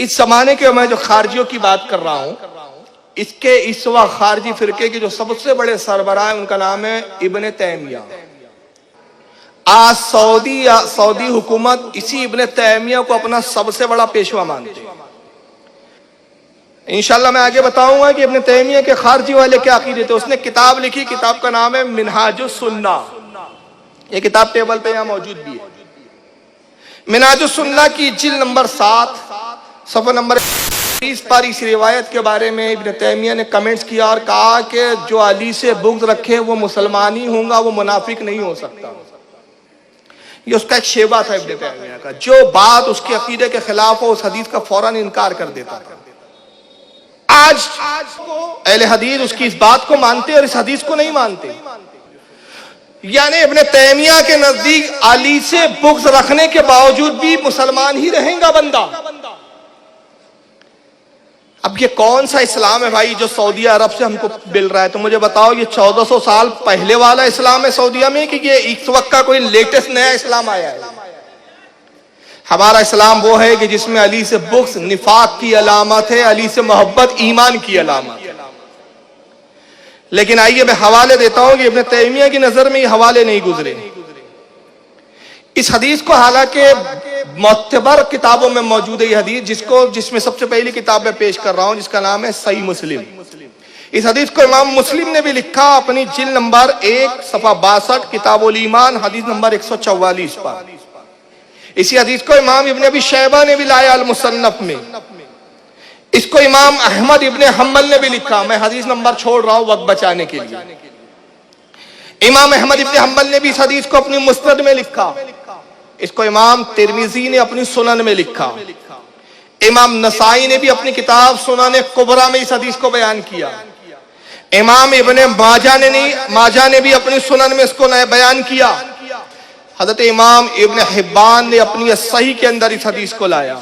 इस जमाने के मैं जो खारजियों की बात कर रहा हूं, इसके इस वक्त खारजी फिरके के जो सबसे बड़े सरबराह हैं उनका नाम है इब्ने तैमिया। आज सऊदी हुकूमत इसी इब्ने तैमिया को अपना सबसे बड़ा पेशवा मानती है। इंशाल्लाह मैं आगे बताऊंगा कि इब्ने तैमिया के खारजी वाले क्या अकीदे थे। उसने किताब लिखी, किताब का नाम है मिनहाजुस सुन्ना। ये किताब टेबल पे यहां मौजूद भी है। मिनहाजुस सुन्ना की जिल्द नंबर 7 सफ़ा नंबर 30 पर इस रिवायत के बारे में इब्ने तैमिया ने कमेंट्स किया और कहा कि जो अली से बुग़्ज़ रखे वो मुसलमान ही होगा, वो मुनाफिक नहीं हो सकता। ये उसका एक शेवा था इब्ने तैमिया का। जो बात उसके अकीदे के खिलाफ हो उस हदीस का फौरन इनकार कर देता था। आज अहले हदीस उसकी इस बात को मानते और इस हदीस को नहीं मानते। यानी इब्ने तैमिया के नजदीक अली से बुग़्ज़ रखने के बावजूद भी मुसलमान ही रहेगा बंदा। अब ये कौन सा इस्लाम है भाई जो सऊदी अरब से हमको मिल रहा है? तो मुझे बताओ, ये 1400 साल पहले वाला इस्लाम है सऊदीया में कि ये इस वक्त का कोई लेटेस्ट नया इस्लाम आया है? हमारा इस्लाम वो है कि जिसमें अली से बुग़्ज़ निफाक की अलामत है, अली से मोहब्बत ईमान की अलामत है। लेकिन आइए मैं हवाले देता हूं कि इब्ने तैमिया की नजर में ये हवाले नहीं गुजरे। इस हदीस को हालांकि मुअतबर किताबों में मौजूद है ये हदीस, जिसमें सबसे पहली किताब मैं पेश कर रहा हूं जिसका नाम है सही मुस्लिम। इस हदीस को इमाम मुस्लिम ने भी लिखा अपनी जिल्द नंबर 1 सफ़ा 62 किताबुल ईमान हदीस नंबर 144 पर। इसी हदीस को इमाम इब्ने अबी शैबा ने भी लाया अल मुसन्नफ में। इसको इमाम अहमद इब्ने हम्बल ने भी लिखा। मैं हदीस नंबर छोड़ रहा हूं वक्त बचाने के लिए। इमाम अहमद इब्ने हम्बल ने भी इस हदीस को अपनी मुस्नद में लिखा। इसको इमाम तिरमिजी ने अपनी सुनन में लिखा। इमाम नसाई ने भी अपनी किताब सुनन कुबरा में इस हदीस को बयान किया। इमाम इब्ने माजा ने भी अपनी सुनन में इसको बयान किया। हज़रत इमाम इब्ने हिब्बान ने अपनी सही के अंदर इस हदीस को लाया।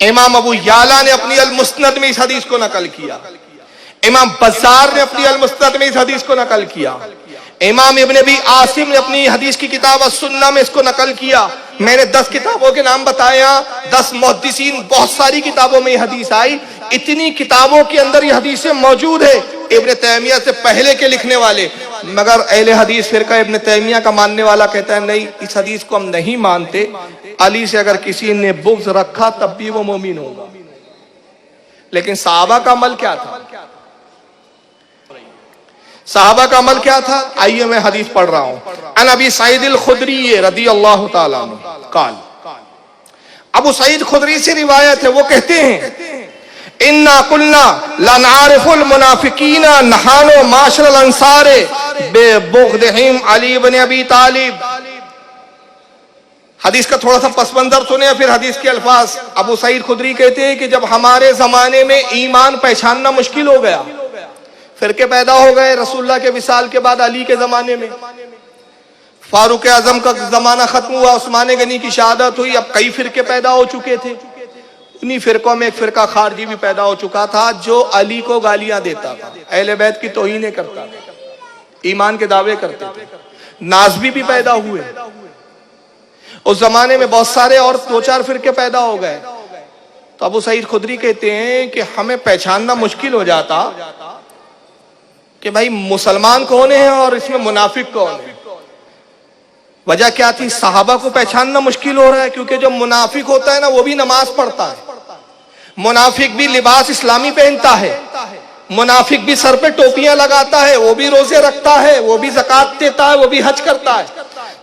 इमाम अबू याला ने अपनी अल मुस्नद में इस हदीस को नकल किया। इमाम बज़्ज़ार ने अपनी अल मुस्नद में इस हदीस को नकल किया। इमाम इब्ने अबी आसिम ने अपनी हदीस की किताब अस-सुन्ना में इसको नकल किया। मैंने 10 किताबों के नाम बताया, 10 मुहद्दिसीन, बहुत सारी किताबों में यह हदीस आई। इतनी किताबों के अंदर यह हदीसें मौजूद है इब्ने तैमिया से पहले के लिखने वाले। मगर अहले हदीस फिरका इब्ने तैमिया का मानने वाला कहता है नहीं, इस हदीस को हम नहीं मानते। अली से अगर किसी ने बुग़्ज़ रखा तब भी वो मोमिन होगा। लेकिन सहाबा का अमल क्या था? सहाबा का अमल क्या था? आइए मैं हदीस पढ़ रहा हूं। अन अबी सईद अल खुदरी रज़ियल्लाहु ताला अन्हु क़ाल, अबू सईद खुदरी से रिवायत है, वो कहते हैं इन्ना कुल्ना ला नारिफुल मुनाफिकीना नहानो माशरल अंसारे बेबुग़्दिहिम अली इब्न अबी तालिब। हदीस का थोड़ा सा पस मंजर सुने फिर हदीस के अल्फाज। अबू सईद खुदरी कहते हैं कि जब हमारे जमाने में ईमान पहचानना मुश्किल हो गया, फिरके पैदा हो गए रसूलुल्लाह के विसाल के बाद। अली के जमाने में फारूक आजम का जमाना खत्म हुआ, उस्मान गनी की शहादत हुई, अब कई फिरके पैदा हो चुके थे। उन्हीं फिरकों में एक फिरका खारजी भी पैदा हो चुका था जो अली को गालियां देता था, अहले बैत की तौहीन करता था, ईमान के दावे करते थे। नाज़बी भी पैदा हुए उस जमाने में, बहुत सारे और 2-4 फिरके पैदा हो गए। तो अबू सईद खुदरी कहते हैं कि हमें पहचानना मुश्किल हो जाता कि भाई मुसलमान कौन है और इसमें मुनाफिक कौन है। वजह क्या थी? सहाबा को पहचानना मुश्किल हो रहा है क्योंकि जो मुनाफिक होता है ना वो भी नमाज पढ़ता है, मुनाफिक भी लिबास इस्लामी पहनता है, मुनाफिक भी सर पे टोपियां लगाता है, वो भी रोजे रखता है, वो भी ज़कात देता है, वो भी हज करता है।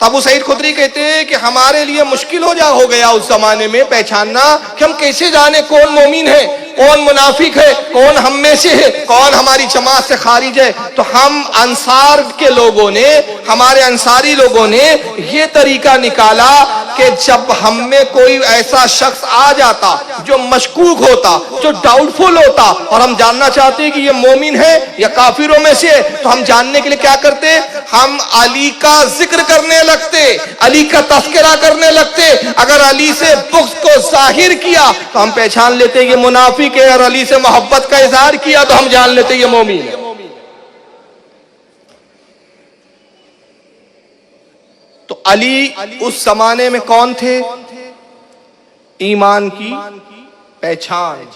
तो अबू सईद खुदरी कहते हैं कि हमारे लिए मुश्किल हो गया उस जमाने में पहचानना कि हम कैसे जाने कौन मोमिन है, कौन मुनाफिक है, कौन हम में से है, कौन हमारी जमात से खारिज है। तो हम अंसार के लोगों ने, हमारे अंसारी लोगों ने ये तरीका निकाला कि जब हम में कोई ऐसा शख्स आ जाता जो मशकूक होता, जो डाउटफुल होता और हम जानना चाहते कि ये मोमिन है या काफिरों में से, तो हम जानने के लिए क्या करते? हम अली का जिक्र करने लगते, अली का तस्करा करने लगते। अगर अली से बुग़्ज़ को जाहिर किया तो हम पहचान लेते ये मुनाफिक है, और अली से मोहब्बत का इजहार किया तो हम जान लेते ये मोमिन है। तो अली उस जमाने में कौन थे? ईमान की पहचान।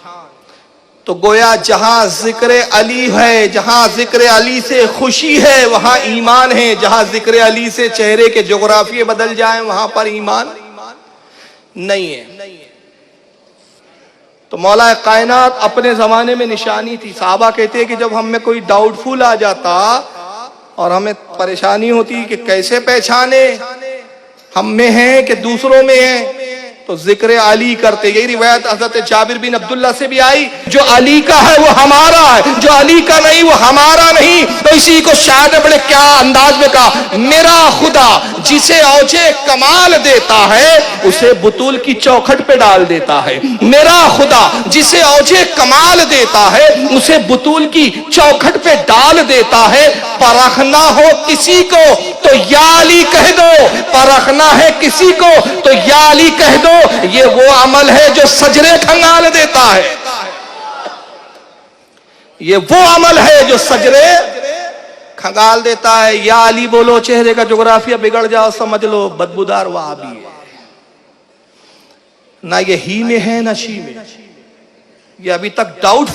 तो गोया जहां जिक्र अली है, जहां जिक्र अली से खुशी है वहां ईमान है, जहां जिक्र अली से चेहरे के जोग्राफिये बदल जाएं वहां पर ईमान नहीं है। तो मौला कायनात अपने जमाने में निशानी थी। साहबा कहते हैं कि जब हम में कोई डाउटफुल आ जाता और हमें परेशानी होती कि कैसे पहचाने हम में है कि दूसरों में है, तो जिक्र अली करते। यही रिवायत हजरत जाबिर बिन अब्दुल्ला से भी आई, जो अली का है वो हमारा है, जो अली का नहीं वो हमारा नहीं। तो इसी को शायद ने बड़े क्या अंदाज में कहा, मेरा खुदा जिसे औजे कमाल देता है उसे बुतूल की चौखट पे डाल देता है। मेरा खुदा जिसे औजे कमाल देता है उसे बुतूल की चौखट पे डाल देता है। परखना हो किसी को तो या अली कह दो, परखना है किसी को तो या अली कह दो। ये वो अमल है जो सजरे खंगाल देता है, ये वो अमल है जो सजरे खंगाल देता है। या अली बोलो, चेहरे का जोग्राफिया बिगड़ जाओ, समझ लो बदबूदार वहाबी है। ना ये ही में है ना शी में, ये अभी तक डाउट